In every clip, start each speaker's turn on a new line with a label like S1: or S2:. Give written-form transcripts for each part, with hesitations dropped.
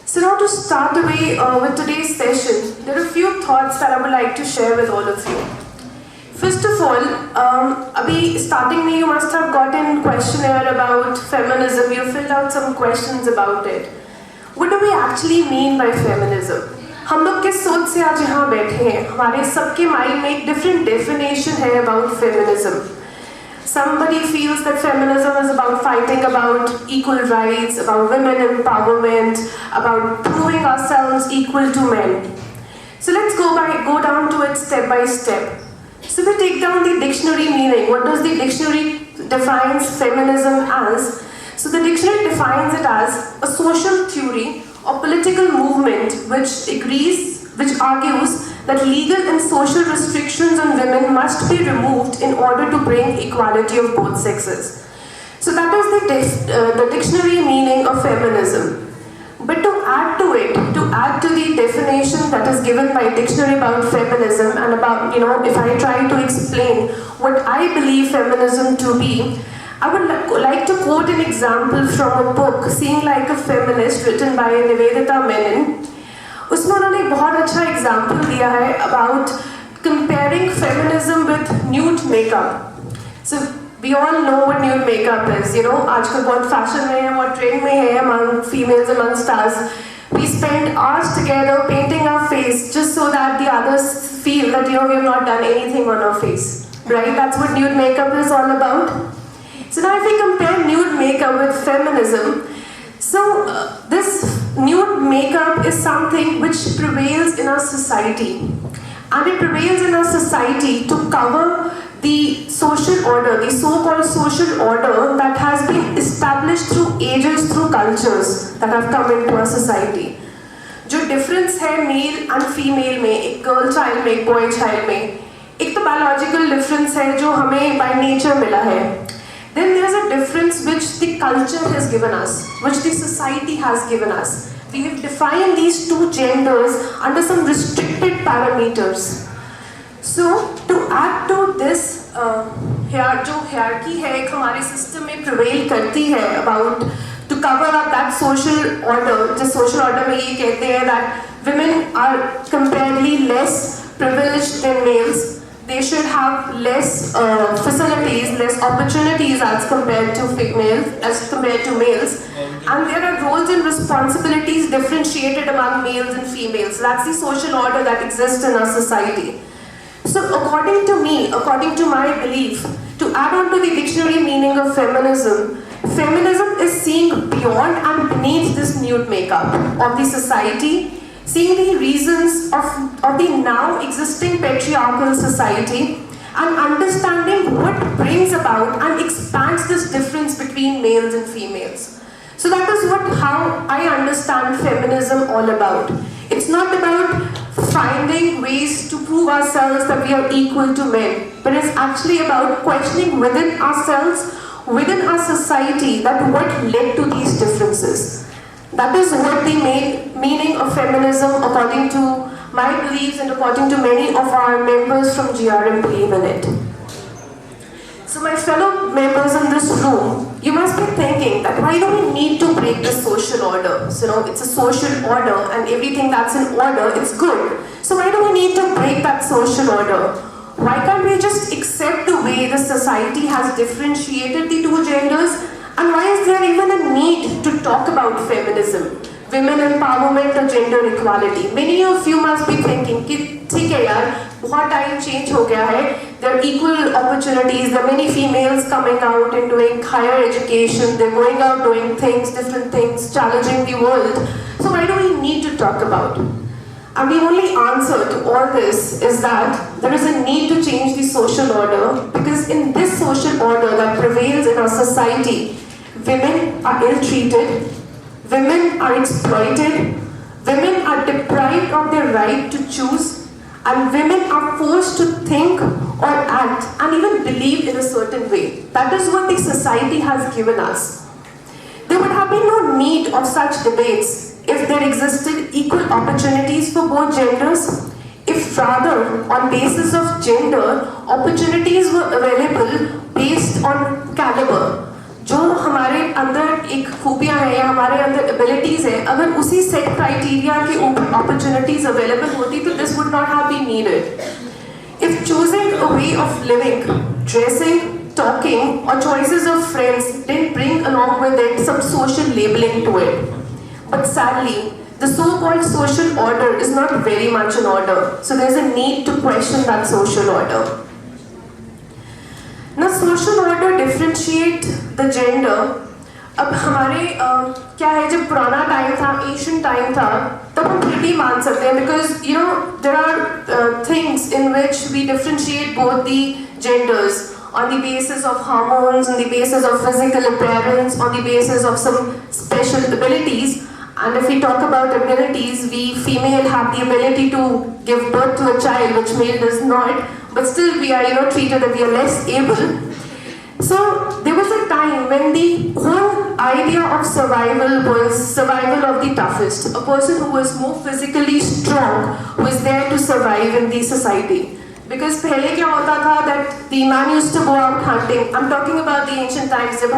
S1: So now to start away with today's session, there are a few thoughts that I would like to share with all of you. First of all, abhi starting mein you must have gotten questionnaire about feminism. You filled out some questions about it. What do we actually mean by feminism? हम लोग किस सोच से आज यहाँ बैठे हैं? हमारे सबके माइंड में एक different definition है about feminism. Somebody feels that feminism is about fighting about equal rights, about women empowerment, about proving ourselves equal to men. So let's go down to it step by step. So we take down the dictionary meaning. What does the dictionary defines feminism as? So the dictionary defines it as a social theory or political movement which argues that legal and social restrictions on women must be removed in order to bring equality of both sexes. So that is the dictionary meaning of feminism. But to add to the definition that is given by dictionary about feminism and about, if I try to explain what I believe feminism to be, I would like to quote an example from a book, Seeing Like a Feminist, written by Nivedita Menon. उसमें उन्होंने एक बहुत अच्छा example दिया है about comparing feminism with nude makeup. So we all know what nude makeup is. आजकल बहुत fashion में है, बहुत trend में है among females, among stars. We spend hours together painting our face just so that the others feel that we have not done anything on our face, right? That's what nude makeup is all about. So now if we compare nude makeup with feminism, so this nude makeup is something which prevails in our society, and it prevails in our society to cover the social order, the so-called social order that has been established through ages, through cultures that have come into our society. जो difference है male and female में, एक girl child में, एक boy child में, एक तो biological difference है जो हमें by nature मिला है. Then there is a difference which the culture has given us, which the society has given us. We have defined these two genders under some restricted parameters. So to add to this, जो hierarchy है एक हमारे system में prevail करती है about to cover up that social order. जिस social order में ये कहते हैं that women are comparatively less privileged than males. They should have less facilities, less opportunities as compared to males, and there are roles and responsibilities differentiated among males and females. That's the social order that exists in our society. So according to me, according to my belief, to add on to the dictionary meaning of feminism, feminism is seeing beyond and beneath this nude makeup of the society, seeing the reasons of the now existing patriarchal society, and understanding what brings about and expands this difference between males and females. So that is how I understand feminism all about. It's not about finding ways to prove ourselves that we are equal to men, but it's actually about questioning within ourselves, within our society, that what led to these differences. That is what the meaning of feminism, according to my beliefs and according to many of our members from GRM, believe in it. So my fellow members in this room, you must be thinking that why do we need to break this social order? So it's a social order and everything that's in order, it's good. So why do we need to break that social order? Why can't we just accept the way the society has differentiated the two genders? And why is there even a need to talk about feminism, women empowerment or gender equality? Many of you must be thinking, ठीक है यार, बहुत time change हो गया है. There are equal opportunities. There are many females coming out and doing higher education. They're going out doing things, different things, challenging the world. So why do we need to talk about? And the only answer to all this is that there is a need to change the social order, because in this social order that prevails in our society, women are ill-treated, women are exploited, women are deprived of their right to choose, and women are forced to think or act and even believe in a certain way. That is what the society has given us. There would have been no need of such debates if there existed equal opportunities for both genders, if rather on basis of gender, opportunities were available based on caliber. जो हमारे अंदर एक खूबियाँ हैं या हमारे अंदर abilities हैं, अगर उसी सेट क्राइटेरिया के ऊपर अपॉर्चुनिटीज अवेलेबल होती तो this would not have been needed. If choosing a way of living, dressing, talking, or choices of friends didn't bring along with it some social labeling to it. But sadly, the so-called social order is not very much in order. So there's a need to question that social order. Now, social order differentiate the gender. अब हमारे क्या है, जब पुराना time था, Asian time था, तब हम फिर भी मान सकते हैं because you know there are things in which we differentiate both the genders on the basis of hormones, on the basis of physical appearance, on the basis of some special abilities. And if we talk about abilities, we female have the ability to give birth to a child, which male does not. But still, we are treated that we are less able. So there was a time when the whole idea of survival was survival of the toughest, a person who was more physically strong, who was there to survive in the society. Because पहले क्या होता था that the man used to go out hunting. I'm talking about the ancient times जब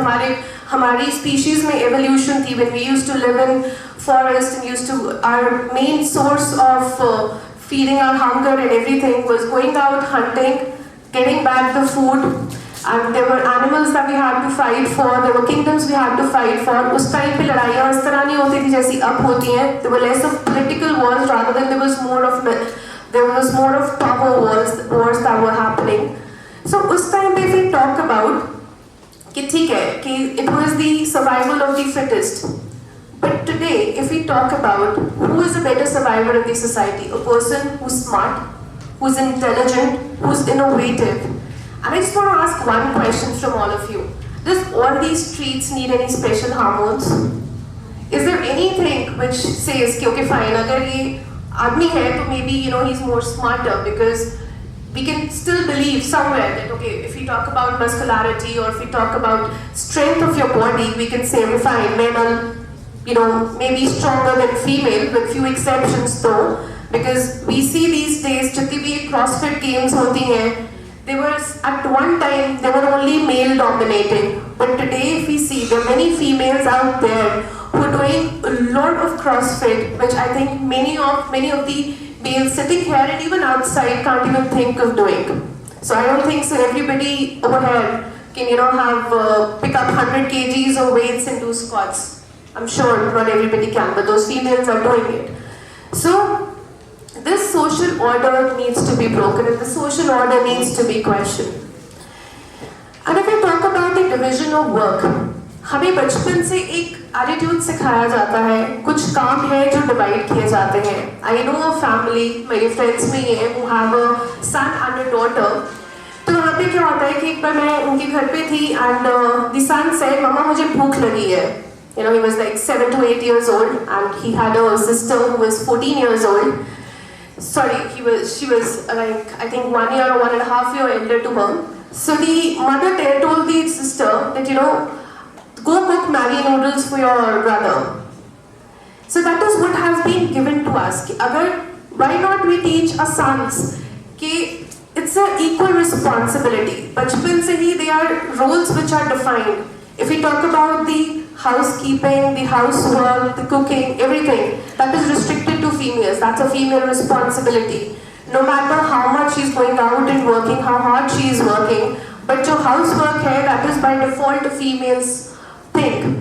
S1: हमारी species में evolution थी, when we used to live in forest and our main source of feeding our hunger and everything was going out hunting, getting back the food. And there were animals that we had to fight for, there were kingdoms we had to fight for. उस time पे लड़ाइयाँ इस तरह नहीं होती थी जैसी अब होती हैं. There were less of political wars rather than there was more of power wars that were happening. So उस टाइम पे if we talk about कि ठीक है कि it was the survival of the fittest. But today, if we talk about who is a better survivor in the society, a person who's smart, who's intelligent, who's innovative. And I just want to ask one question from all of you. Does all these traits need any special hormones? Is there anything which says, okay fine, agar ye aadmi hai, to maybe he's more smarter, because we can still believe somewhere that okay, if we talk about muscularity or if we talk about strength of your body, we can say fine, men are maybe stronger than female, with few exceptions though, because we see these days जितनी भी CrossFit games होती हैं, they were at one time they were only male dominating, but today if we see there are many females out there who are doing a lot of CrossFit, which I think many of the males sitting here and even outside can't even think of doing. So I don't think so everybody over here can have pick up 100 kgs of weights and do squats. I'm sure not everybody can, but those females are doing it. So this social order needs to be broken and the social order needs to be questioned. And if we talk about the division of work, हमें बचपन से एक attitude सिखाया जाता है, कुछ काम है जो डिवाइड किए जाते हैं. I know a family, मेरे फ्रेंड्स में ये who have a son and a daughter. तो वहाँ पे क्या होता है कि एक बार मैं उनके घर पे थी and the son said, मम्मा मुझे भूख लगी है. He was like 7 to 8 years old, and he had a sister who was 14 years old. Sorry, she was like I think 1 year or 1.5 years elder to her. So the mother told the sister that go cook Maggi noodles for your brother. So that is what has been given to us. Why not we teach our sons कि it's an equal responsibility. बचपन से ही they are roles which are defined. If we talk about the housekeeping, the housework, the cooking, everything, that is restricted to females. That's a female responsibility. No matter how much she's going out and working, how hard she is working, but जो housework है, that is by default a female's thing.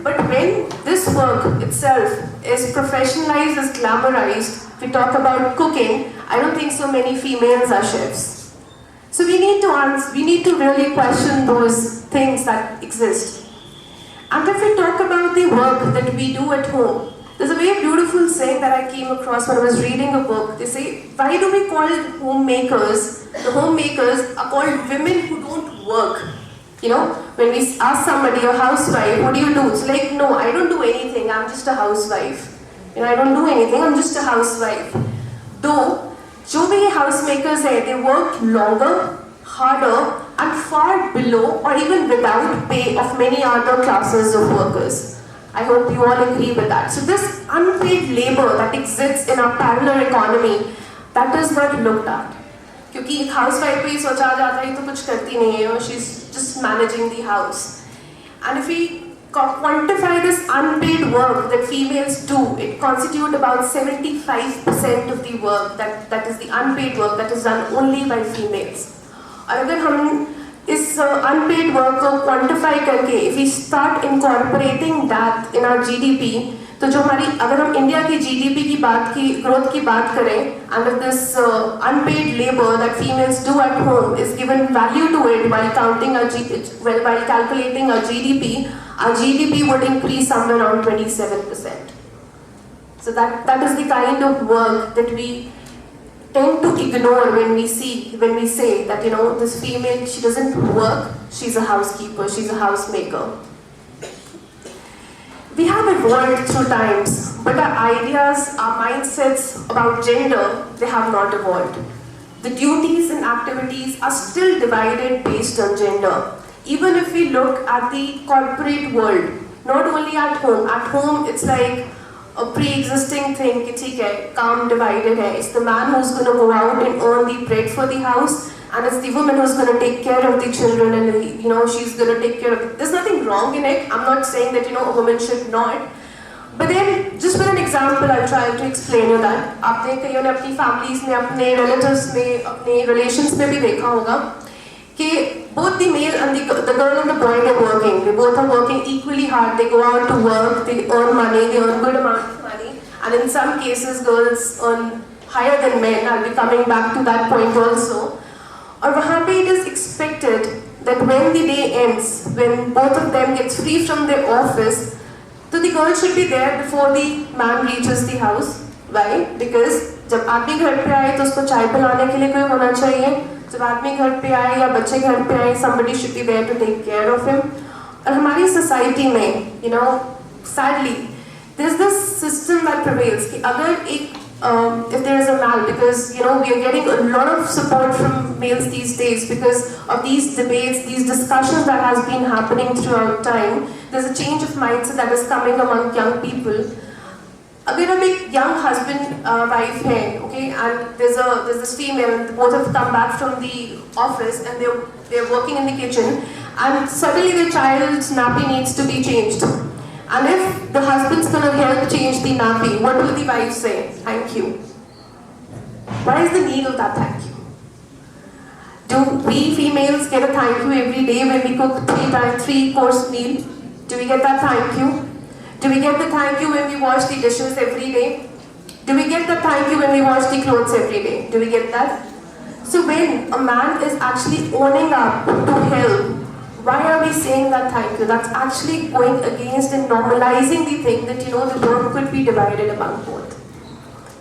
S1: But when this work itself is professionalized, is glamorized, we talk about cooking, I don't think so many females are chefs. So we need to really question those things that exist. And if we talk about the work that we do at home, there's a very beautiful saying that I came across when I was reading a book. They say, why do we call homemakers? The homemakers are called women who don't work. When we ask somebody, a housewife, what do you do? It's like, no, I don't do anything, I'm just a housewife. I don't do anything, I'm just a housewife. Though, जो भी housemakers हैं, they work longer, harder, and far below or even without pay of many other classes of workers. I hope you all agree with that. So this unpaid labor that exists in our parallel economy, that is not looked at. क्योंकि एक housewife पे सोचा जाता है तो कुछ करती नहीं है, she's just managing the house. And if we quantify this unpaid work that females do, it constitutes about 75% of the work that is the unpaid work that is done only by females. और अगर हम इस unpaid work को quantify करके, if we start incorporating that in our GDP, तो जो हमारी, अगर हम इंडिया की GDP की बात की ग्रोथ की बात करें, and if this unpaid labor that females do at home is given value to it while counting our while calculating our GDP would increase somewhere around 27%. So that is the kind of work that we tend to ignore when we say that, you know, this female, she doesn't work, she's a housekeeper, she's a housemaker. We have evolved through times, but our ideas, our mindsets about gender, they have not evolved. The duties and activities are still divided based on gender. Even if we look at the corporate world, not only at home it's like a pre-existing thing, कि ठीक है, काम divided है. It's the man who's going to go out and earn the bread for the house, and it's the woman who's going to take care of the children, and you know, she's going to take care of it. There's nothing wrong in it. I'm not saying that, you know, a woman should not. But then, just with an example, I'll try to explain you that. आपने कईयों ने अपनी families में, अपने relatives में, अपने relations में भी देखा होगा कि both the male and the girl and the boy, they're working. They both are working equally hard. They go out to work, they earn money, they earn good amount of money. And in some cases, girls earn higher than men. I'll be coming back to that point also. Or वहाँ पे it is expected that when the day ends, when both of them gets free from their office, so the girl should be there before the man reaches the house. Why? Because जब आदमी घर पे आए तो उसको चाय पिलाने के लिए कोई होना चाहिए. जब आदमी घर पे आए या बच्चे घर पे आए, somebody should be there to take care of him. और हमारी society में, you know, sadly, there's this system that prevails कि अगर एक if there is a man, because, you know, we are getting a lot of support from males these days because of these debates, these discussions that has been happening throughout time. There's a change of mindset that is coming among young people. अगर हम एक young husband wife है, okay, and there's this female, and both have come back from the office and they're working in the kitchen, and suddenly the child's nappy needs to be changed. And if the husband's going to help change the nappy, what will the wife say? Thank you. What is the need of that thank you? Do we females get a thank you every day when we cook 3-course meal? Do we get that thank you? Do we get the thank you when we wash the dishes every day? Do we get the thank you when we wash the clothes every day? Do we get that? So when a man is actually owning up to help, why are we saying that thank you? That's actually going against and normalizing the thing that, you know, the work could be divided among both.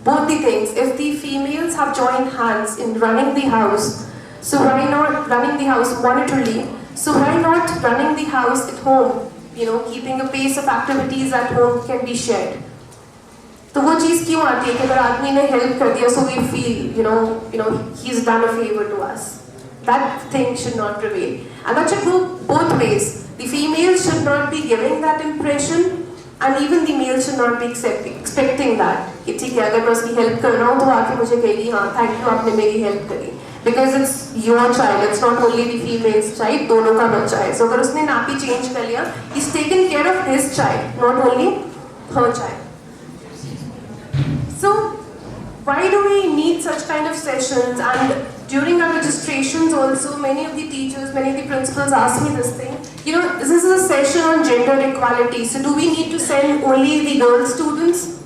S1: Both the things. If the females have joined hands in running the house, so why not running the house monetarily? So why not running the house at home? You know, keeping a pace of activities at home can be shared. तो वो चीज़ क्यों आती है कि अगर आदमी ने help कर दिया, so we feel, you know, he's done a favor to us. That thing should not prevail. And that should go both ways. The females should not be giving that impression, and even the males should not be expecting that. कि ठीक है, अगर मैं उसकी help कर रहा हूँ तो आके मुझे कहेगी हाँ, thank you, आपने मेरी help करी. Because it's your child, it's not only the female's child, दोनों का बच्चा है. So अगर उसने nappy change कर लिया, he's taken care of his child, not only her child. So why do we need such kind of sessions? And during our registrations also, many of the teachers, many of the principals ask me this thing. You know, this is a session on gender equality. So do we need to send only the girl students?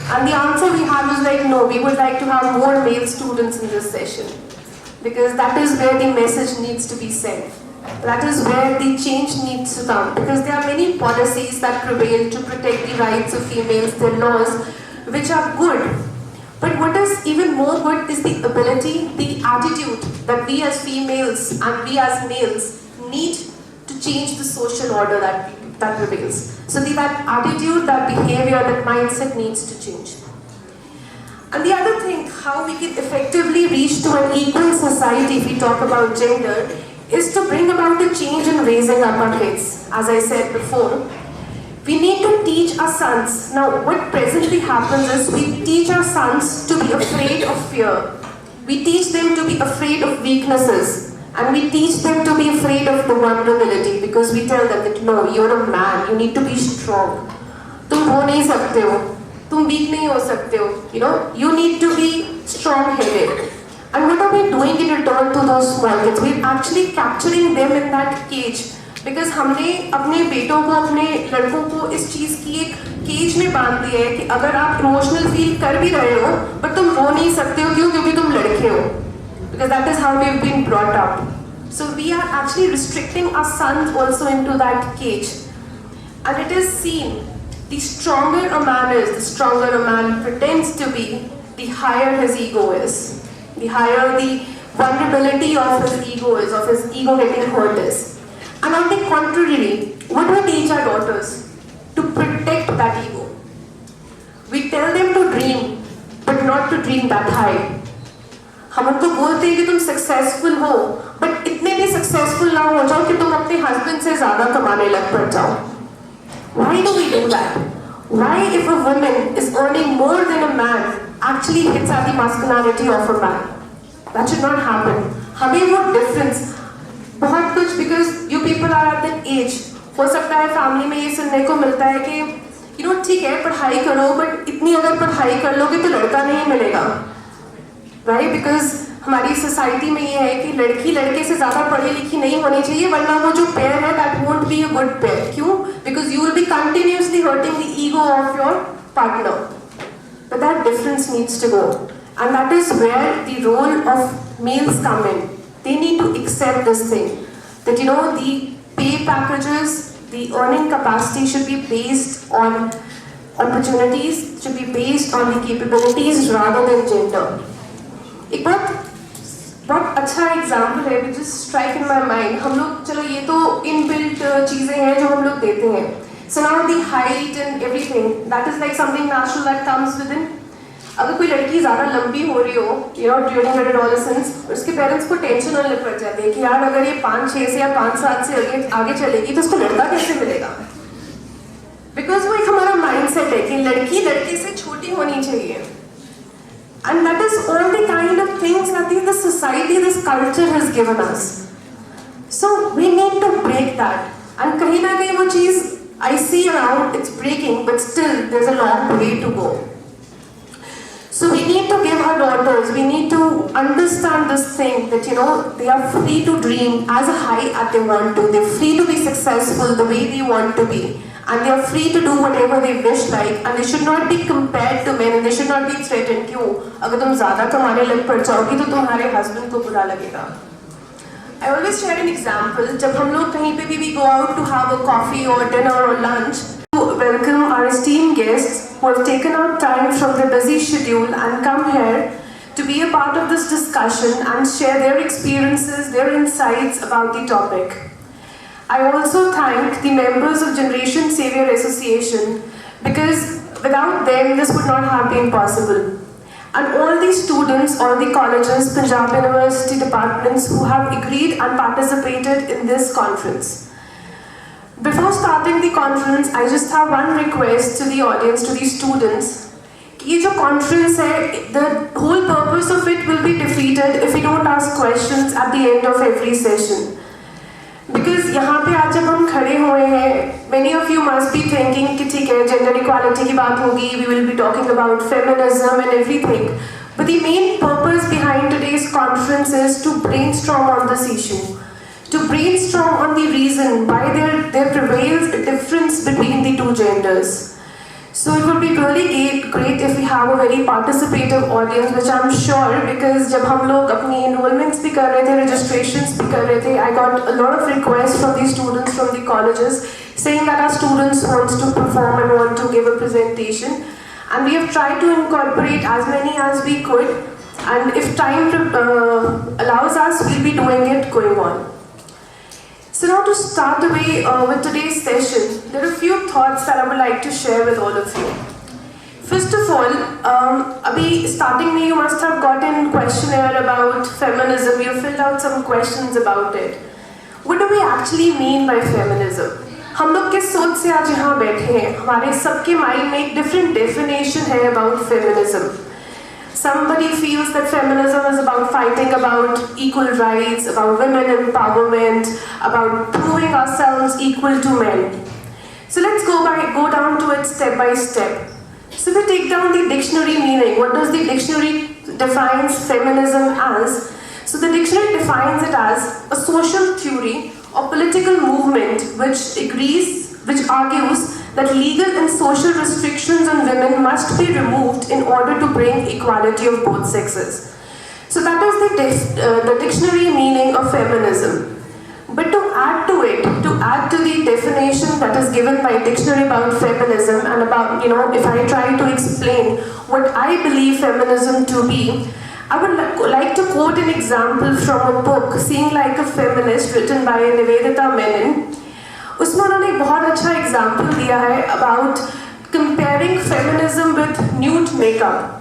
S1: And the answer we have is like, no, we would like to have more male students in this session. Because that is where the message needs to be sent. That is where the change needs to come. Because there are many policies that prevail to protect the rights of females, their laws, which are good. But what is even more good is the ability, the attitude that we as females and we as males need to change the social order that prevails. So that attitude, that behavior, that mindset needs to change. And the other thing, how we can effectively reach to an equal society if we talk about gender, is to bring about a change in raising up our kids. As I said before, we need to teach our sons. Now, what presently happens is we teach our sons to be afraid of fear. We teach them to be afraid of weaknesses. And we teach them to be afraid of the vulnerability because we tell them that no, you're a man, you need to be strong. तुम हो नहीं सकते हो, तुम weak नहीं हो सकते हो. You know, you need to be strong-headed. And what are we doing in return to those small kids? We're actually capturing them in that cage. Because हमने अपने बेटों को, अपने लड़कों को इस चीज़ की एक केज में बांध दिया है कि अगर आप इमोशनल फील कर भी रहे हो, but तुम रो नहीं सकते हो, क्यों? क्योंकि तुम लड़के हो. Because that is how we've been brought up. So we are actually restricting our sons also into that cage. And it is seen, the stronger a man is, the stronger a man pretends to be, the higher his ego is. The higher the vulnerability of his ego is, of his ego getting hurt is. And on the contrary, what we teach our daughters? To protect that ego. We tell them to dream, but not to dream that high. हम उनको बोलते हैं कि तुम successful हो, but इतने भी successful ना हो जाओ कि तुम अपने हस्बैंड से ज्यादा कमाने लग पड़ जाओ. Why do we do that? Why, if a woman is earning more than a man, actually hits at the masculinity of a man? That should not happen. हमें वो difference बहुत कुछ, because you people are at that age. हो सकता है family में ये सुनने को मिलता है कि you know ठीक है पढ़ाई करो, बट इतनी अगर पढ़ाई कर लोगे तो लड़का नहीं मिलेगा. राइट, बिकॉज हमारी सोसाइटी में ये है कि लड़की लड़के से ज़्यादा पढ़ी लिखी नहीं होनी चाहिए, वरना वो जो पेयर है that won't be a good pair. क्यों? Because you will be continuously hurting the ego of your partner. But that difference needs to go, and that is where the role of males come in. They need to accept this thing that you know the pay packages, the earning capacity should be based on opportunities, should be based on the capabilities rather than gender. एक बहुत अच्छा example है which is strike in my mind. हम लोग चलो ये तो inbuilt चीज़ें हैं जो हम लोग देते हैं. So now the height and everything that is like something natural that comes with in. अगर कोई लड़की ज़्यादा लंबी हो रही हो, you know during her adolescence, उसके पेरेंट्स को टेंशन होने लग जाती है कि यार अगर ये 5-6 से या 5-7 से आगे चलेगी तो उसको लड़का कैसे मिलेगा. बिकॉज वो एक हमारा माइंड सेट है कि लड़की लड़के से छोटी होनी चाहिए. And that is all the kind of things that the society, this culture has given us. So we need to break that. And kahin na kahin wo cheez I see around, it's breaking, but still there's a long way to go. So we need to give our daughters, we need to understand this thing that you know they are free to dream as high as they want to. They're free to be successful the way they want to be. And they are free to do whatever they wish like, and they should not be compared to men, and they should not be threatened. क्यों? अगर तुम ज़्यादा कमाने लग पड़ जाओगी तो तुम्हारे husband को बुरा लगेगा. I always share an example. जब हम लोग कहीं पे भी we go out to have a coffee or dinner or lunch, to welcome our esteemed guests who have taken out time from their busy schedule and come here to be a part of this discussion and share their experiences, their insights about the topic. I also thank the members of Generation Savior Association because without them this would not have been possible. And all the students, all the colleges, Punjab University departments who have agreed and participated in this conference. Before starting the conference, I just have one request to the audience, to the students. ये जो conference है, the whole purpose of it will be defeated if we don't ask questions at the end of every session. Because यहाँ पे आज जब हम खड़े हुए हैं, many of you must be thinking कि ठीक है gender equality की बात होगी, we will be talking about feminism and everything. But the main purpose behind today's conference is to brainstorm on this issue, to brainstorm on the reason why there prevails a difference between the two genders. So it would be really great if we have a very participative audience, which I'm sure, because जब हम लोग अपनी enrollments भी कर रहे थे, registrations भी कर रहे थे, I got a lot of requests from the students from the colleges saying that our students want to perform and want to give a presentation, and we have tried to incorporate as many as we could, and if time allows us, we'll be doing it going on. So now to start away with today's session, there are a few thoughts that I would like to share with all of you. First of all, abhi starting में you must have gotten questionnaire about feminism. You filled out some questions about it. What do we actually mean by feminism? हम लोग किस सोच से आज यहाँ बैठे हैं? हमारे सबके माइंड में एक different definition है about feminism. Somebody feels that feminism is about fighting about equal rights, about women empowerment, about proving ourselves equal to men. So let's go down to it step by step. So we take down the dictionary meaning. What does the dictionary defines feminism as? So the dictionary defines it as a social theory or political movement which argues that legal and social restrictions on women must be removed in order to bring equality of both sexes. So that is the dictionary meaning of feminism. But to add to the definition that is given by dictionary about feminism and about, if I try to explain what I believe feminism to be, I would like to quote an example from a book, Seeing Like a Feminist, written by Nivedita Menon. उसमें उन्होंने एक बहुत अच्छा example दिया है about comparing feminism with nude makeup.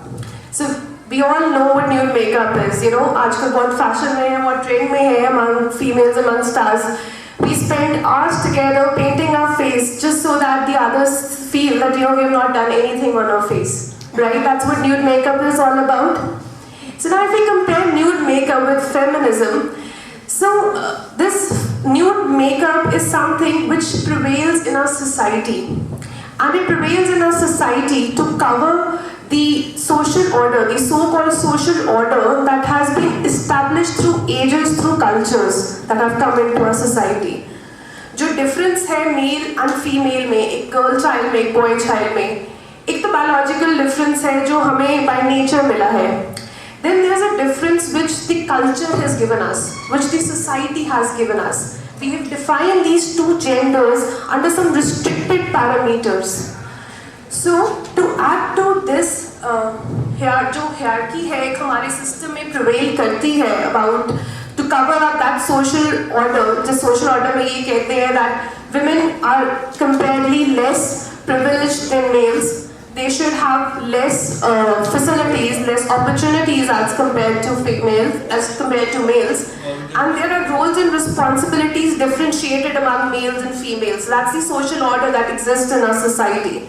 S1: So we all know what nude makeup is. आजकल बहुत fashion में है, बहुत trend में है among females, among stars. We spend hours together painting our face just so that the others feel that we have not done anything on our face, right? That's what nude makeup is all about. So now if we compare nude makeup with feminism, so this nude makeup is something which prevails in our society, and it prevails in our society to cover the social order, the so-called social order that has been established through ages, through cultures that have come into our society. जो difference है male and female में, एक girl child में, एक boy child में, एक तो biological difference है जो हमें by nature मिला है. Then there's a difference which the culture has given us, which the society has given us. We have defined these two genders under some restricted parameters. So to add to this, जो hierarchy है एक हमारे system में prevail करती है about to cover up that social order. जिस social order में ये कहते हैं that women are comparatively less privileged than males. They should have less facilities, less opportunities as compared to males, and there are roles and responsibilities differentiated among males and females. That's the social order that exists in our society.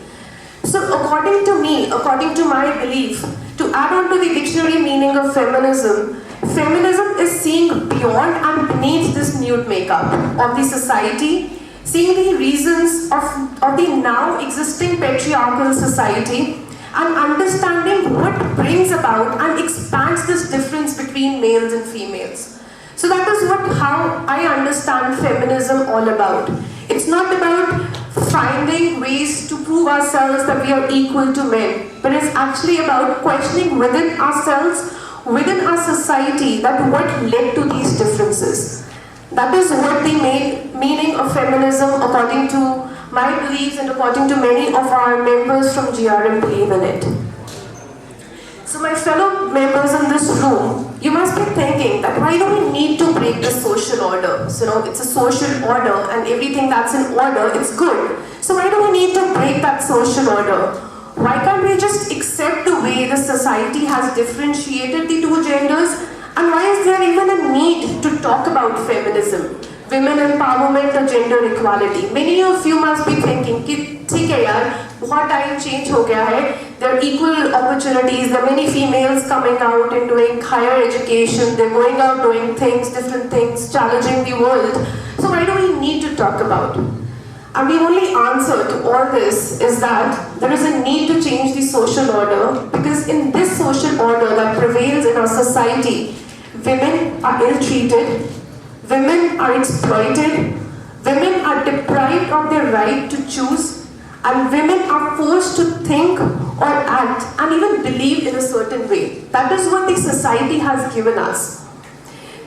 S1: So according to me, according to my belief, to add on to the dictionary meaning of feminism, feminism is seeing beyond and beneath this nude makeup of the society, seeing the reasons of the now existing patriarchal society, and understanding what brings about and expands this difference between males and females. So that is how I understand feminism all about. It's not about finding ways to prove ourselves that we are equal to men, but it's actually about questioning within ourselves, within our society, that what led to these differences. That is what the meaning of feminism, according to my beliefs and according to many of our members from GRM, believe in it. So my fellow members in this room, you must be thinking that why do we need to break the social order? So it's a social order and everything that's in order, it's good. So why do we need to break that social order? Why can't we just accept the way the society has differentiated the two genders? And why is there even a need to talk about feminism, women empowerment or gender equality? Many of you must be thinking कि ठीक है यार, बहुत time change हो गया है. There are equal opportunities. There are many females coming out and doing higher education. They're going out doing things, different things, challenging the world. So why do we need to talk about? And the only answer to all this is that there is a need to change the social order, because in this social order that prevails in our society, women are ill-treated, women are exploited, women are deprived of their right to choose, and women are forced to think or act and even believe in a certain way. That is what the society has given us.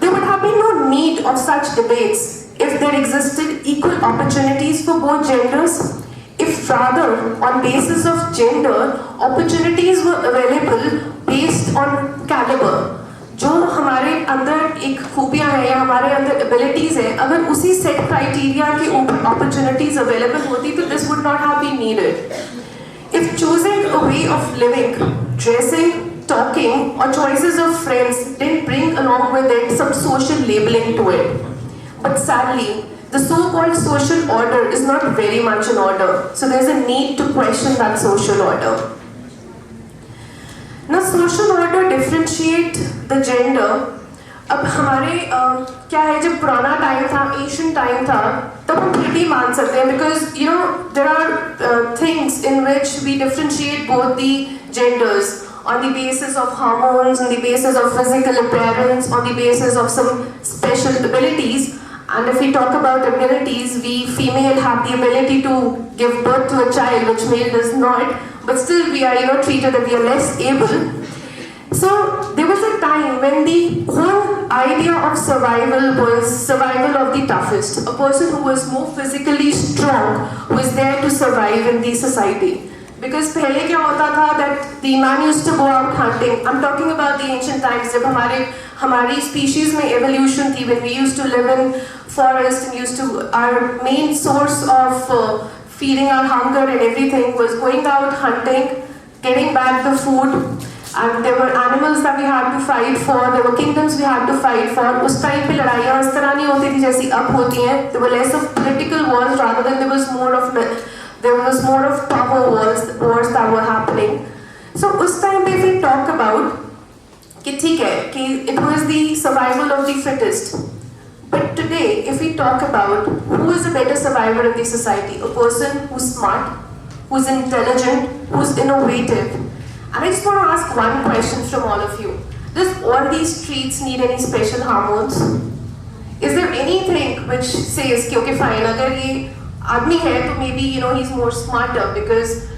S1: There would have been no need of such debates if there existed equal opportunities for both genders, if rather on basis of gender, opportunities were available based on caliber. जो हमारे अंदर एक खूबियाँ हैं या हमारे अंदर abilities हैं, अगर उसी set criteria के ऊपर opportunities available होती तो this would not have been needed. If choosing a way of living, dressing, talking, or choices of friends didn't bring along with it some social labeling to it. But sadly, the so-called social order is not very much in order. So there's a need to question that social order. ना social order differentiate the gender. अब हमारे क्या है, जब पुराना time था, Asian time था, तब हम फिर भी मान सकते हैं, because you know there are things in which we differentiate both the genders on the basis of hormones, on the basis of physical appearance, on the basis of some special abilities. And if we talk about abilities, we female have the ability to give birth to a child, which male does not. But still, we are treated that we are less able. So there was a time when the whole idea of survival was survival of the toughest, a person who was more physically strong, who was there to survive in the society. Because पहले क्या होता था that the man used to go out hunting. I'm talking about the ancient times जब हमारी species में evolution थी, when we used to live in forest and used to, our main source of feeding our hunger and everything was going out hunting, getting back the food, and there were animals that we had to fight for, there were kingdoms we had to fight for. उस time पे लड़ाइयाँ इस तरह नहीं होती थी जैसी अब होती हैं. There were less of political wars rather than there was more of power wars that were happening. So उस time पे if we talk about कि ठीक है कि it was the survival of the fittest. But today, if we talk about who is a better survivor in the society, a person who's smart, who's intelligent, who's innovative. And I just want to ask one question from all of you. Does all these traits need any special hormones? Is there anything which says, okay fine, agar ye aadmi hai, to maybe he's more smarter, because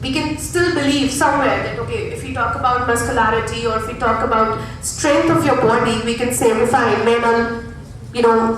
S1: we can still believe somewhere that okay, if we talk about muscularity or if we talk about strength of your body, we can say fine, men are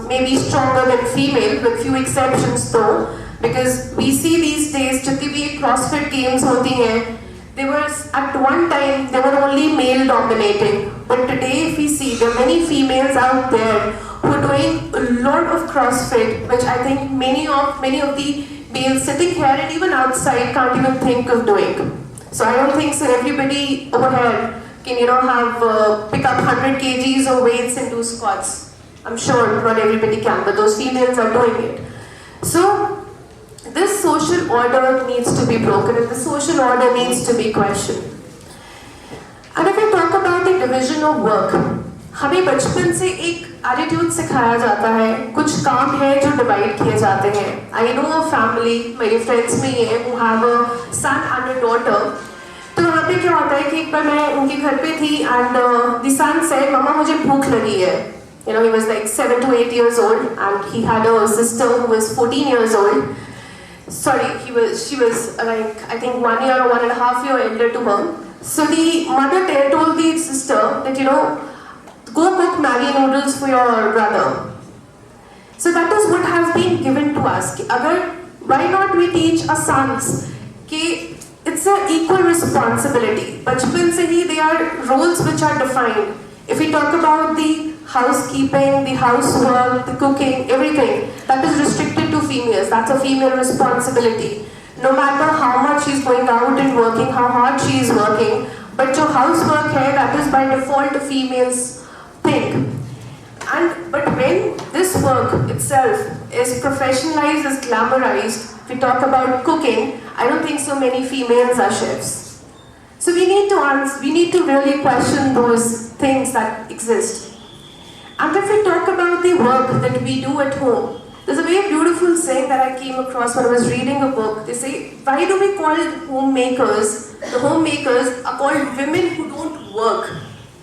S1: maybe stronger than female, with few exceptions though, because we see these days जितनी भी CrossFit games होती हैं, there was at one time they were only male dominating, but today if we see there are many females out there who are doing a lot of CrossFit, which I think many of the males sitting here and even outside can't even think of doing. So I don't think so everybody over here can have pick up 100 kgs of weights and do squats. I'm sure not everybody can, but those females are doing it. So this social order needs to be broken and the social order needs to be questioned. And if we talk about the division of work, हमें बचपन से एक attitude सिखाया जाता है, कुछ काम है जो डिवाइड किए जाते हैं. I know a family, मेरे friends में ये who have a son and a daughter. तो वहाँ पे क्या होता है कि एक बार मैं उनके घर पे थी and the son said, "मम्मा मुझे भूख लगी है." He was like 7 to 8 years old, and he had a sister who was 14 years old. Sorry, she was like I think 1 year or 1.5 years elder to her. So the mother told the sister that go cook Maggi noodles for your brother. So that is what has been given to us. Why not we teach our sons कि it's an equal responsibility. बचपन से ही there are roles which are defined. If we talk about the housekeeping, the housework, the cooking, everything, that is restricted to females. That's a female responsibility. No matter how much she's going out and working, how hard she is working, but जो housework है, that is by default a female's thing. But when this work itself is professionalized, is glamorized, if we talk about cooking, I don't think so many females are chefs. So we need to really question those things that exist. And if we talk about the work that we do at home, there's a very beautiful saying that I came across when I was reading a book. They say, why do we call homemakers? The homemakers are called women who don't work.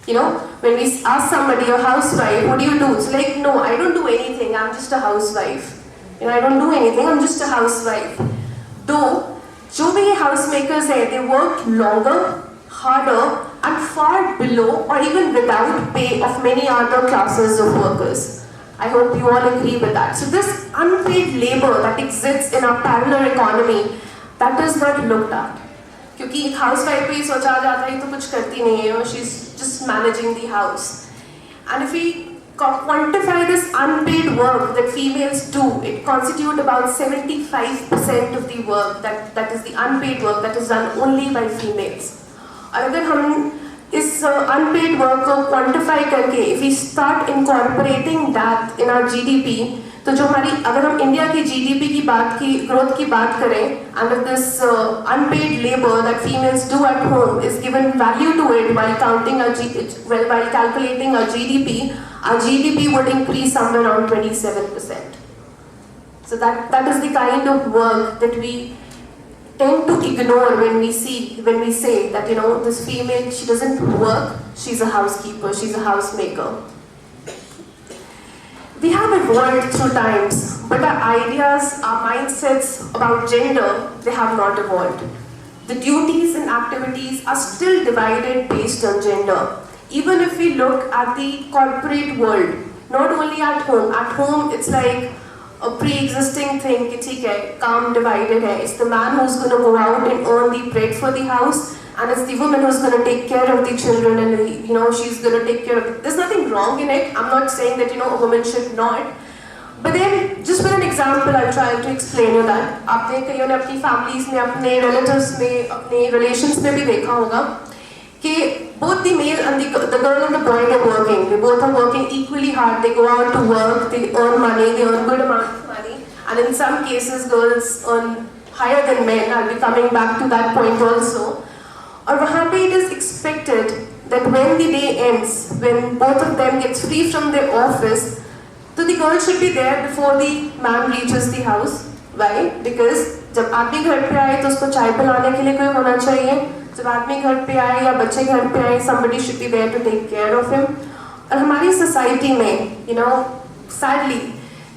S1: When we ask somebody, a housewife, what do you do? It's like, no, I don't do anything, I'm just a housewife. I don't do anything, I'm just a housewife. Though, जो भी housemakers हैं, they work longer, harder, and far below or even without pay of many other classes of workers. I hope you all agree with that. So this unpaid labor that exists in our parallel economy, that is not looked at. क्योंकि एक housewife पे सोचा जाता है तो कुछ करती नहीं है, she's just managing the house. And if we quantify this unpaid work that females do, it constitutes about 75% of the work that is the unpaid work that is done only by females. और अगर हम इस unpaid work को quantify करके, if we start incorporating that in our GDP, तो जो हमारी अगर हम इंडिया की जीडीपी की बात की ग्रोथ की बात करें and if this unpaid labor that females do at home is given value to it while counting while calculating our GDP would increase somewhere around 27%. So that is the kind of work that we tend to ignore when we say that this female, she doesn't work, she's a housekeeper, she's a housemaker. We have evolved through times, but our ideas, our mindsets about gender, they have not evolved. The duties and activities are still divided based on gender. Even if we look at the corporate world, not only at home it's like a pre-existing thing कि ठीक है, काम divided है. It's the man who's going to go out and earn the bread for the house, and it's the woman who's going to take care of the children, and she's going to take care of it. There's nothing wrong in it. I'm not saying that a woman should not. But then, just with an example, I'll try to explain you that. आपने कईयों ने अपनी families में, अपने relatives में, अपने relations में भी देखा होगा कि both the male and the girl and the boy are working. They both are working equally hard. They go out to work, they earn money, they earn good amount of money. And in some cases, girls earn higher than men. I'll be coming back to that point also. और वहाँ पे it is expected that when the day ends, when both of them gets free from their office, so the girl should be there before the man reaches the house. Why? Because जब आदमी घर पे आए तो उसको चाय पिलाने के लिए कोई होना चाहिए. जब आदमी घर पे आए या बच्चे घर पे आए, somebody should be there to take care of him. और हमारी society में, sadly,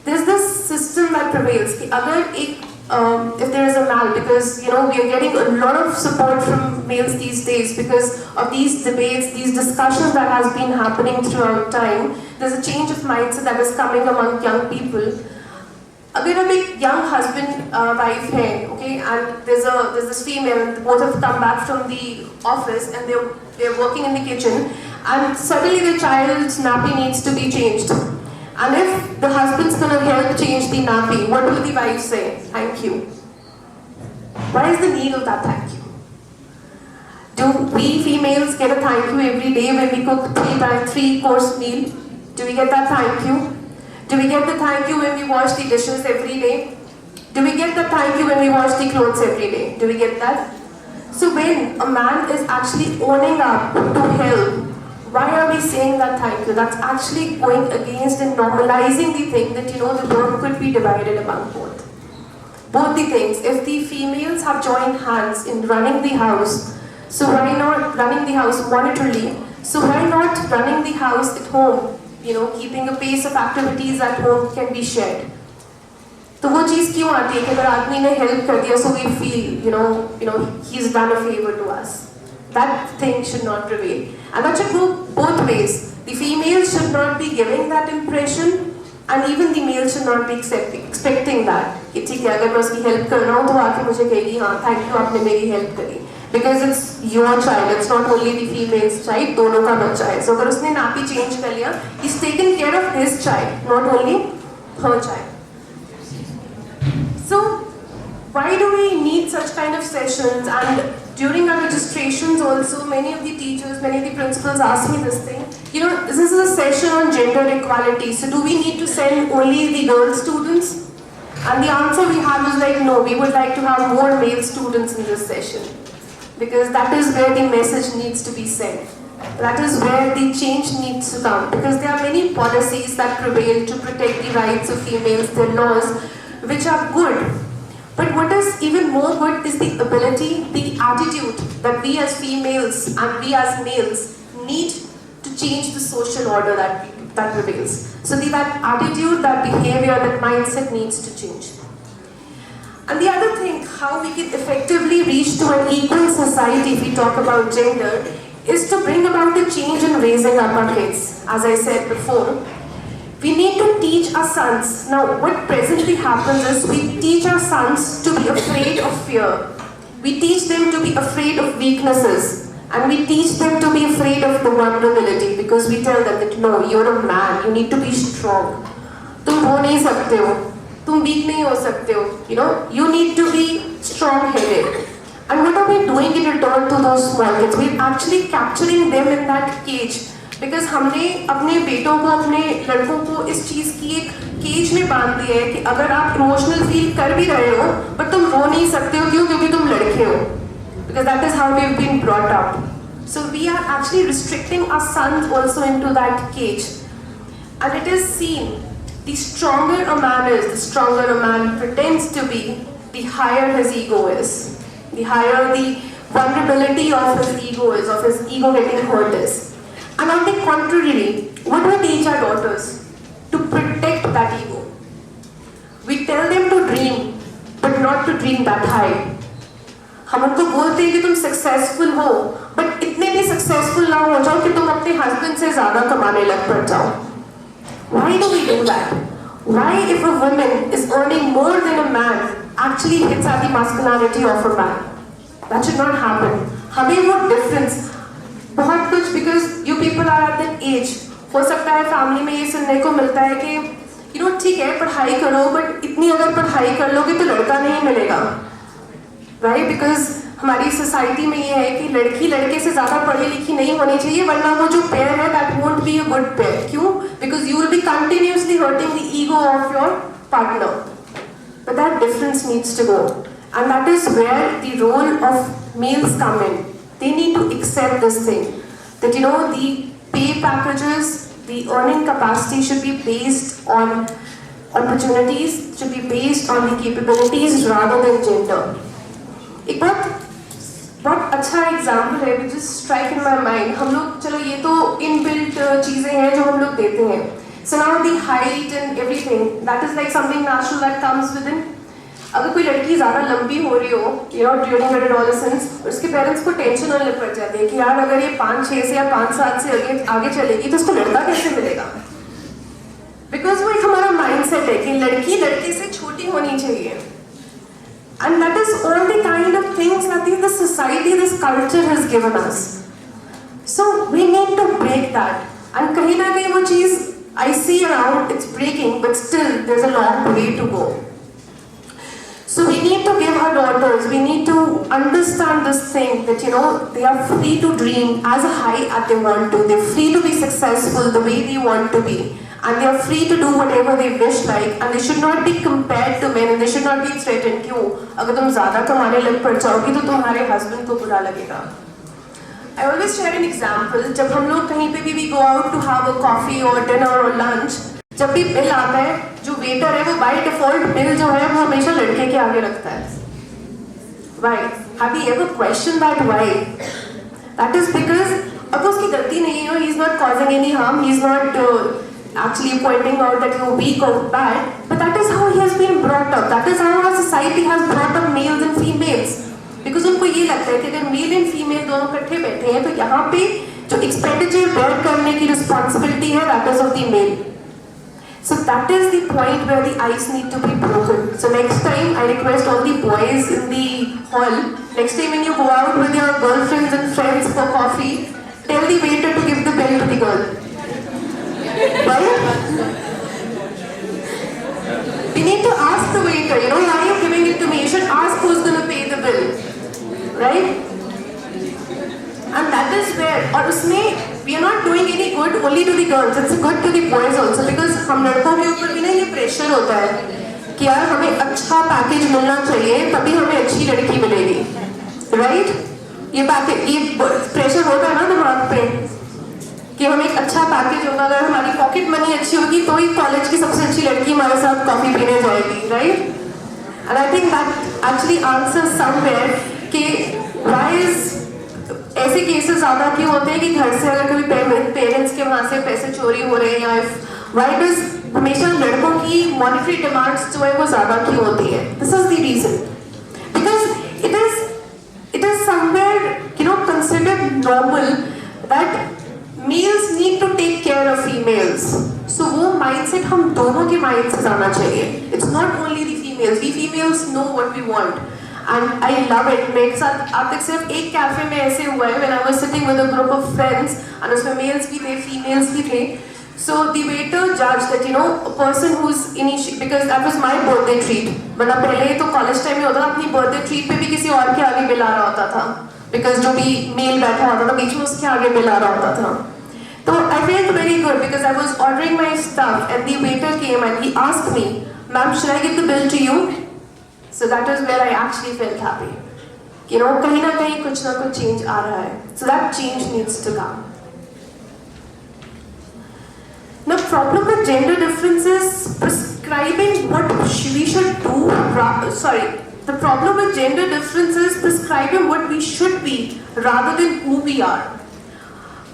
S1: there's this system that prevails कि अगर एक if there is a man, because we are getting a lot of support from males these days because of these debates, these discussions that has been happening throughout time. There's a change of mindset that is coming among young people. अगर हम एक young husband wife है, okay, and there's this female, and both have come back from the office and they're working in the kitchen, and suddenly the child's nappy needs to be changed. And if the husband's going to help change the nappy, what will the wife say? Thank you. What is the need of that thank you? Do we females get a thank you every day when we cook 3-course meal? Do we get that thank you? Do we get the thank you when we wash the dishes every day? Do we get the thank you when we wash the clothes every day? Do we get that? So when a man is actually owning up to help, why are we saying that thank you? That's actually going against and normalizing the thing that the work could be divided among both. Both the things. If the females have joined hands in running the house, so why not running the house monetarily? So why not running the house at home? Keeping a pace of activities at home can be shared. तो वो चीज़ क्यों आती है कि अगर आदमी ने help कर दिया, so we feel he's done a favor to us. That thing should not prevail. And that should go both ways. The females should not be giving that impression, and even the male should not be expecting that. कि ठीक है, अगर मैं उसकी help कर रहा हूँ तो आके मुझे कहेगी हाँ thank you आपने मेरी help करी. Because it's your child, it's not only the female's child, दोनों का बच्चा है. So अगर उसने nappy change कर लिया, he's taken care of his child, not only her child. So why do we need such kind of sessions? And during our registrations also, many of the teachers, many of the principals ask me this thing. This is a session on gender equality, so do we need to send only the girl students? And the answer we have is like, no, we would like to have more male students in this session. Because that is where the message needs to be sent. That is where the change needs to come. Because there are many policies that prevail to protect the rights of females, their laws, which are good. But what is even more good is the ability, the attitude that we as females and we as males need to change the social order that prevails. So that attitude, that behavior, that mindset needs to change. And the other thing, how we can effectively reach to an equal society if we talk about gender, is to bring about a change in raising up our kids. As I said before, we need to teach our sons. Now, what presently happens is we teach our sons to be afraid of fear. We teach them to be afraid of weaknesses. And we teach them to be afraid of the vulnerability because we tell them that no, you're a man, you need to be strong. तुम हो नहीं सकते हो, तुम weak नहीं हो सकते हो. You need to be strong-headed. And what are we doing in return to those small kids? We're actually capturing them in that cage because हमने अपने बेटों को, अपने लड़कों को इस चीज़ की एक केज में बांध दिया है कि अगर आप इमोशनल फील कर भी रहे हो बट तुम रो नहीं सकते हो, क्यों? क्योंकि तुम लड़के हो, because that is how we have been brought up. So we are actually restricting our sons also into that cage. And it is seen, the stronger a man is, the stronger a man pretends to be, the higher his ego is. The higher the vulnerability of his ego is, of his ego getting hurt is. And on the contrary, what do we teach our daughters? To protect that ego. We tell them to dream, but not to dream that high. हम उनको बोलते हैं कि तुम successful हो, but इतने भी successful ना हो जाओ कि तुम अपने हस्बैंड से ज्यादा कमाने लग पड़ जाओ. Why do we do that? Why, if a woman is earning more than a man, actually hits at the masculinity of a man? That should not happen. हमें वो difference बहुत कुछ, because you people are at that age, हो सकता है family में ये सुनने को मिलता है कि you know ठीक है पढ़ाई करो, बट इतनी अगर पढ़ाई कर लोगे तो लड़का नहीं मिलेगा, राइट? बिकॉज हमारी सोसाइटी में ये है कि लड़की लड़के से ज़्यादा पढ़ी लिखी नहीं होनी चाहिए, वरना वो जो पेयर है that won't be a good pair. क्यों? Because you will be continuously hurting the ego of your partner. But that difference needs to go, and that is where the role of males come in. They need to accept this thing that you know the pay packages, the earning capacity should be based on opportunities, should be based on the capabilities rather than gender. एक बहुत अच्छा example है which is strike in my mind. हम लोग, चलो ये तो inbuilt चीज़ें हैं जो हम लोग देते हैं. So now the height and everything that is like something natural that comes with in. अगर कोई लड़की ज़्यादा लंबी हो रही हो, यू नो ड्यूरिंग एडोलेसेंस, उसके पेरेंट्स को टेंशन होने पड़ जाती है कि यार अगर ये 5-6 से या 5-7 से आगे चलेगी तो उसको लड़का कैसे मिलेगा? बिकॉज वो एक हमारा माइंडसेट है कि लड़की लड़के से छोटी होनी चाहिए. And that is all the kind of things that the society, this culture has given us. So we need to break that. And kahin na kahin wo cheez I see around, it's breaking, but still there's a long way to go. So we need to give our daughters, we need to understand this thing that you know they are free to dream as high as they want to. They're free to be successful the way they want to be. And they are free to do whatever they wish like, and they should not be compared to men, and they should not be threatened. क्यों? अगर तुम ज़्यादा कमाने लग पड़ जाओगी तो तुम्हारे हस्बैंड को बुरा लगेगा. I always share an example. जब हम लोग कहीं पे भी we go out to have a coffee or dinner or lunch, जब भी बिल आता है, जो वेटर है वो by default बिल जो है वो हमेशा लड़के के आगे रखता है. Why? Have you ever questioned that why? That is because अब उसकी गलती नहीं है, he is not causing any harm, he is not actually pointing out that you're weak or bad, but that is how he has been brought up. That is how our society has brought up males and females. Because उनको ये लगता है कि अगर male and female दोनों इकट्ठे बैठे हैं तो यहाँ पे जो एक्सपेंडिचर बेयर करने की रिस्पॉन्सिबिलिटी है that is of the male. So that is the point where the ice need to be broken. So next time I request all the boys in the hall, next time when you go out with your girlfriends and friends for coffee, tell the waiter to give the bill to the girl. Right? We need to ask the waiter, you know, why are you giving it to me? You should ask who's going to pay the bill. Right? And that is where, और उसमें we are not doing any good only to the girls, it's good to the boys also, because हम लड़कों के ऊपर भी ना ये pressure होता है कि यार हमें अच्छा पैकेज मिलना चाहिए तभी हमें अच्छी लड़की मिलेगी. Right? ये प्रेशर होता है ना दिमाग पे कि हमें एक अच्छा पैकेज होगा, अगर हमारी पॉकेट मनी अच्छी होगी तो ही कॉलेज की सबसे अच्छी लड़की हमारे साथ कॉफी पीने जाएगी. Right? And I think that actually answers somewhere कि व्हाई इज ऐसे केसेस ज़्यादा क्यों होते हैं कि घर से अगर कोई पेरेंट्स के वहाँ से पैसे चोरी हो रहे हैं, या व्हाई डज हमेशा लड़कों की मॉनिटरी डिमांड्स जो है वो ज़्यादा क्यों होती है? This is the reason, because it is somewhere you know considered normal that males need to take care of females. So वो mindset हम दोनों के mind से जाना चाहिए. It's not only the females. We females know what we want. And I love it. मेरे साथ अब तक सिर्फ एक कैफे में ऐसे हुआ है when I was sitting with a group of friends and उसमें males भी थे, females भी थे. So the waiter judged that you know a person who's because that was my birthday treat. वरना पहले तो college time में होता था अपनी birthday treat पे भी किसी और के आगे बिल आ रहा होता था. Because जो भी मेल बैठा होता था बीच में उसके आगे बिल आ रहा होता था. So I felt very good because I was ordering my stuff and the waiter came and he asked me, "Ma'am, should I give the bill to you?" So that is where I actually felt happy. You know, kahin na kuch change aa raha hai. So that change needs to come. The problem with gender difference is prescribing what we should do. The problem with gender difference is prescribing what we should be rather than who we are.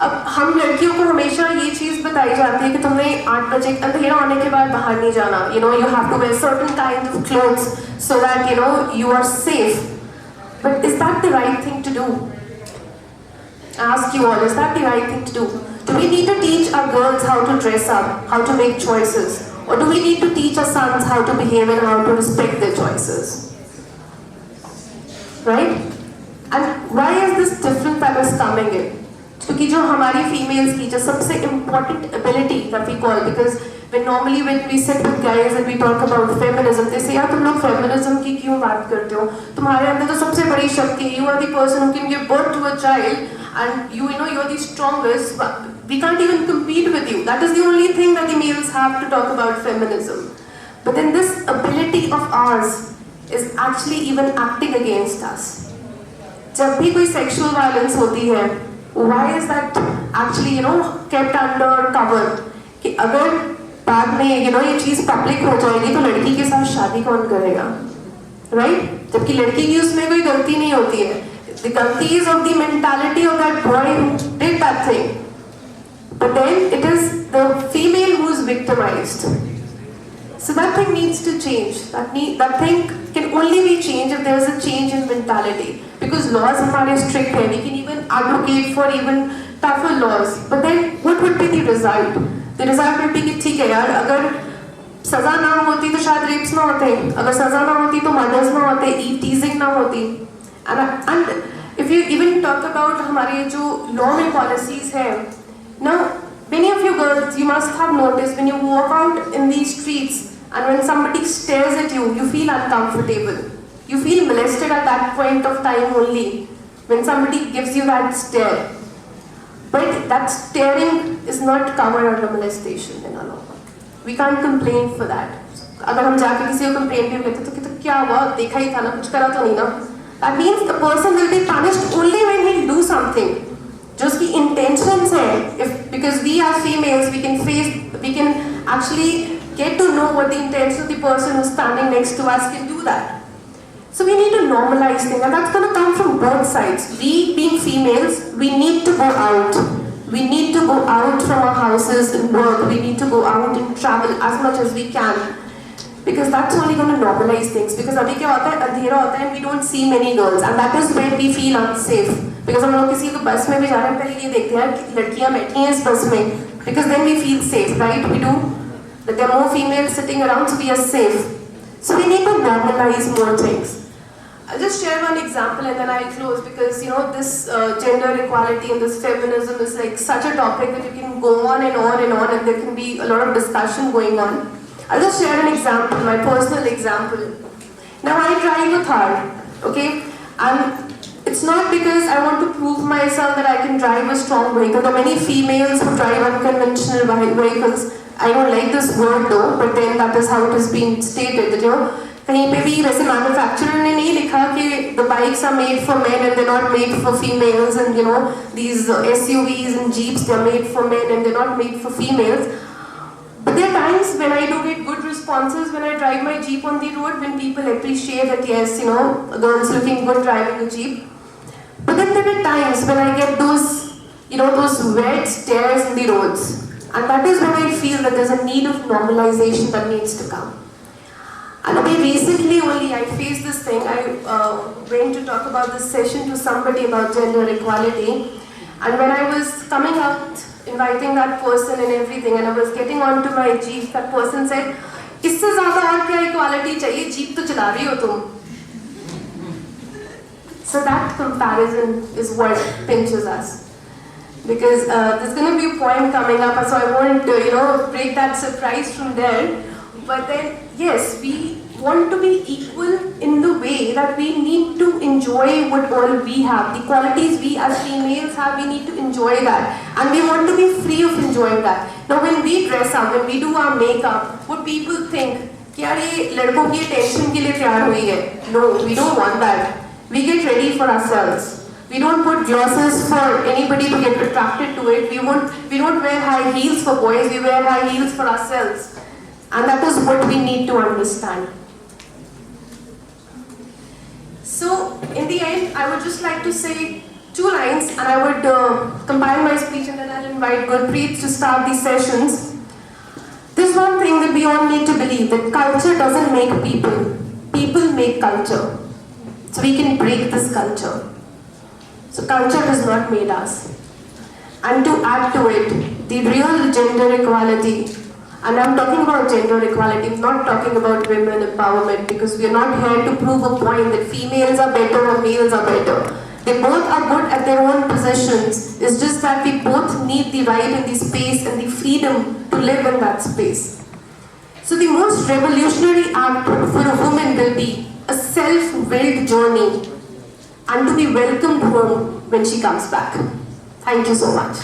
S1: अब हम लड़कियों को हमेशा ये चीज़ बताई जाती है कि तुम्हें 8 बजे अंधेरा होने के बाद बाहर नहीं जाना. You know, you have to wear certain kind of clothes so that you know you are safe. But is that the right thing to do? I ask you all, is that the right thing to do? Do we need to teach our girls how to dress up, how to make choices? Or do we need to teach our sons how to behave and how to respect their choices? Right? And why is this difference that is coming in? क्योंकि जो हमारी females की जो सबसे important ability that we call, because when we sit with guys and we talk about feminism, they say यार तुम लोग feminism की क्यों बात करते हो? तुम्हारे अंदर तो सबसे बड़ी शक्ति है. You are the person who can give birth to a child and you know you're the strongest. We can't even compete with you. That is the only thing that the males have to talk about feminism. But then this ability of ours is actually even acting against us. जब भी कोई sexual violence होती है, why is that actually you know kept under cover? कि अगर बाद में you know ये चीज़ public हो जाएगी तो लड़की के साथ शादी कौन करेगा? Right? जबकि लड़की की उसमें कोई गलती नहीं होती है. The गलती is of the mentality of that boy who did that thing. But then it is the female who is victimized. So that thing needs to change. That thing can only be changed if there is a change in mentality. Because laws are strict here. We can even advocate for even tougher laws. But then what would be the result? The result would be कि ठीक है यार, अगर सजा ना होती तो शायद rapes ना होते. अगर सजा ना होती तो murders ना होते, eve teasing ना होती. And if you even talk about हमारे जो law में policies है, now many of you girls, you must have noticed when you walk out in these streets and when somebody stares at you, you feel uncomfortable. You feel molested at that point of time only when somebody gives you that stare. But that staring is not covered under molestation in our law. We can't complain for that. अगर हम जाके किसी को complain भी करते तो क्या हुआ? देखा ही था ना, कुछ करा तो नहीं ना? That means the person will be punished only when he do something. जो उसकी intentions है, because we are females, we can actually get to know what the intention of the person who's standing next to us can do that. So we need to normalize things, and that's going to come from both sides. We being females, we need to go out. We need to go out from our houses and work. We need to go out and travel as much as we can. Because that's only going to normalize things. Because अभी क्या होता है, अंधेरा होता है, and we don't see many girls, and that is where we feel unsafe. Because हम लोग किसी को बस में भी जा रहे हैं, पहले ये देखते हैं कि लड़कियाँ बैठी हैं इस बस में. Because then we feel safe, right? We do. That there are more females sitting around, so we are safe. So we need to normalize more things. I'll just share one example and then I'll close, because you know this gender equality and this feminism is like such a topic that you can go on and on and on, and there can be a lot of discussion going on. I'll just share an example, my personal example. Now I drive a car, okay? And it's not because I want to prove myself that I can drive a strong vehicle. There are many females who drive unconventional vehicles. I don't like this word though, but then that is how it has been stated, that you know, कहीं पे भी वैसे manufacturer ने नहीं लिखा कि the bikes are made for men and they're not made for females, and you know these SUVs and Jeeps, they're made for men and they're not made for females. But there are times when I do get good responses when I drive my Jeep on the road, when people appreciate that yes, you know, a girl's looking good driving a Jeep. But then there are times when I get those, you know, those red stares in the roads. And that is when I feel that there's a need of normalization that needs to come. And very recently only I faced this thing. I went to talk about this session to somebody about gender equality. And when I was coming out, inviting that person and everything, and I was getting onto my Jeep, that person said, "इससे ज़्यादा और क्या equality चाहिए? Jeep तो चला रही हो तुम." So that comparison is what pinches us. Because there's going to be a point coming up, so I won't, break that surprise from there. But then, yes, we want to be equal in the way that we need to enjoy what all we have. The qualities we as females have, we need to enjoy that. And we want to be free of enjoying that. Now when we dress up, when we do our makeup, what people think, क्या ये लड़कों की attention के लिए तैयार हुई है? No, we don't want that. We get ready for ourselves. We don't put glosses for anybody to get attracted to it. We don't wear high heels for boys, we wear high heels for ourselves. And that is what we need to understand. So, in the end, I would just like to say 2 lines, and I would combine my speech, and then I'll invite Gurpreet to start these sessions. There's one thing that we all need to believe, that culture doesn't make people. People make culture. So we can break this culture. So culture has not made us. And to add to it, the real gender equality, and I'm talking about gender equality, I'm not talking about women empowerment, because we are not here to prove a point that females are better or males are better. They both are good at their own positions. It's just that we both need the right and the space and the freedom to live in that space. So the most revolutionary act for a woman will be a self-willed journey and to be welcomed home when she comes back. Thank you so much.